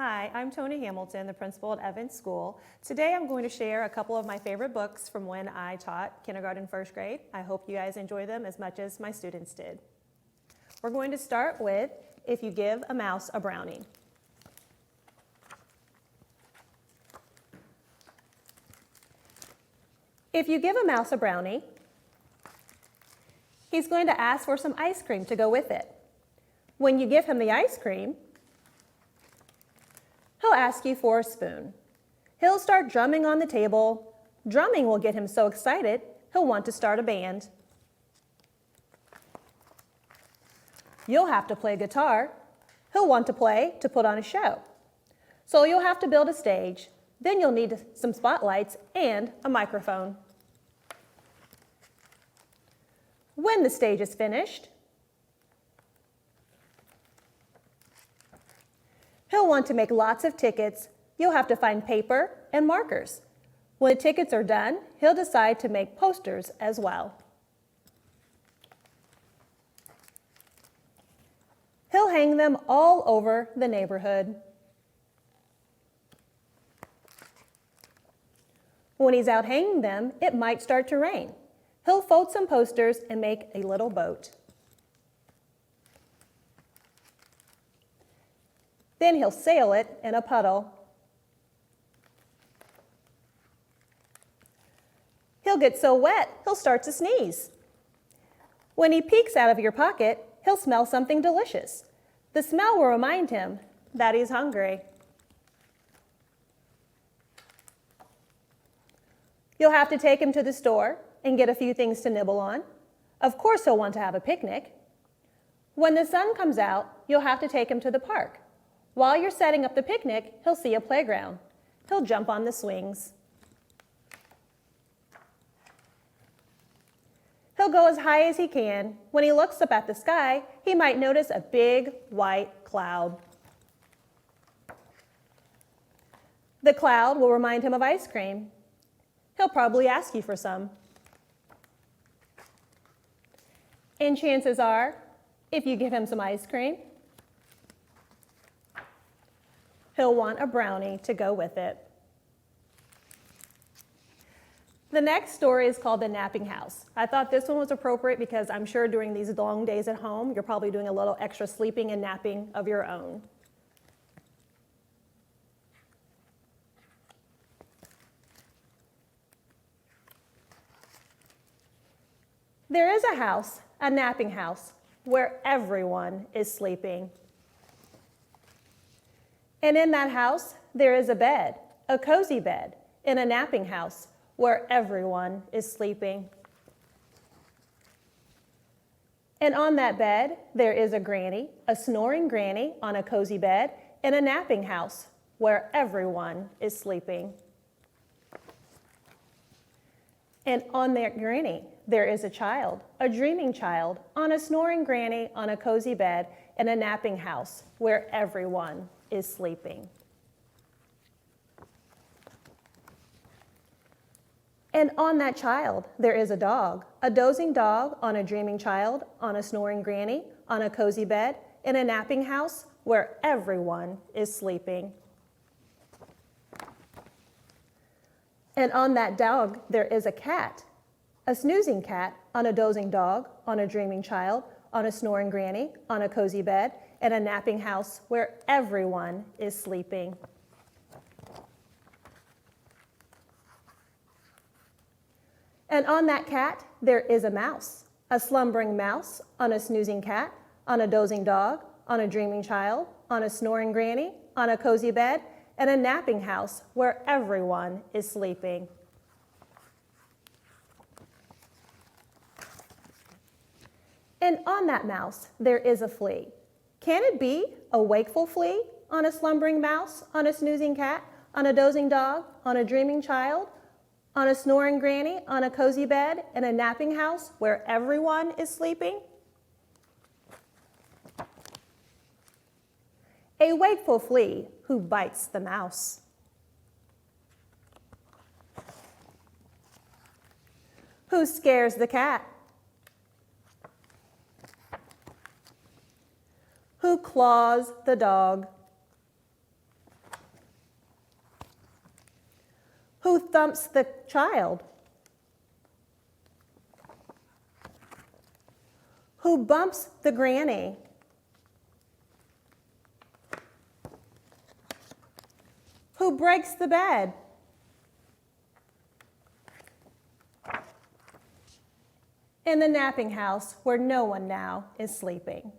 Hi, I'm Toni Hamilton, the principal at Evans School. Today I'm going to share a couple of my favorite books from when I taught kindergarten, first grade. I hope you guys enjoy them as much as my students did. We're going to start with If You Give a Mouse a Brownie. If you give a mouse a brownie, he's going to ask for some ice cream to go with it. When you give him the ice cream, he'll ask you for a spoon. He'll start drumming on the table. Drumming will get him so excited, he'll want to start a band. You'll have to play guitar. He'll want to play to put on a show. So you'll have to build a stage. Then you'll need some spotlights and a microphone. When the stage is finished, he'll want to make lots of tickets. You'll have to find paper and markers. When the tickets are done, he'll decide to make posters as well. He'll hang them all over the neighborhood. When he's out hanging them, it might start to rain. He'll fold some posters and make a little boat. Then he'll sail it in a puddle. He'll get so wet, he'll start to sneeze. When he peeks out of your pocket, he'll smell something delicious. The smell will remind him that he's hungry. You'll have to take him to the store and get a few things to nibble on. Of course, he'll want to have a picnic. When the sun comes out, you'll have to take him to the park. While you're setting up the picnic, he'll see a playground. He'll jump on the swings. He'll go as high as he can. When he looks up at the sky, he might notice a big white cloud. The cloud will remind him of ice cream. He'll probably ask you for some. And chances are, if you give him some ice cream, he'll want a brownie to go with it. The next story is called The Napping House. I thought this one was appropriate because I'm sure during these long days at home, you're probably doing a little extra sleeping and napping of your own. There is a house, a napping house, where everyone is sleeping. And in that house, there is a bed, a cozy bed, in a napping house where everyone is sleeping. And on that bed, there is a granny, a snoring granny on a cozy bed in a napping house where everyone is sleeping. And on that granny, there is a child, a dreaming child, on a snoring granny on a cozy bed in a napping house where everyone is sleeping. And on that child, there is a dog, a dozing dog on a dreaming child, on a snoring granny, on a cozy bed, in a napping house where everyone is sleeping. And on that dog, there is a cat, a snoozing cat on a dozing dog, on a dreaming child, on a snoring granny, on a cozy bed, in a napping house where everyone is sleeping. And on that cat, there is a mouse, a slumbering mouse on a snoozing cat, on a dozing dog, on a dreaming child, on a snoring granny, on a cozy bed, and a napping house where everyone is sleeping. And on that mouse, there is a flea. Can it be a wakeful flea on a slumbering mouse, on a snoozing cat, on a dozing dog, on a dreaming child, on a snoring granny, on a cozy bed, in a napping house where everyone is sleeping? A wakeful flea who bites the mouse. Who scares the cat? Who claws the dog? Who thumps the child? Who bumps the granny? Who breaks the bed? In the napping house where no one now is sleeping.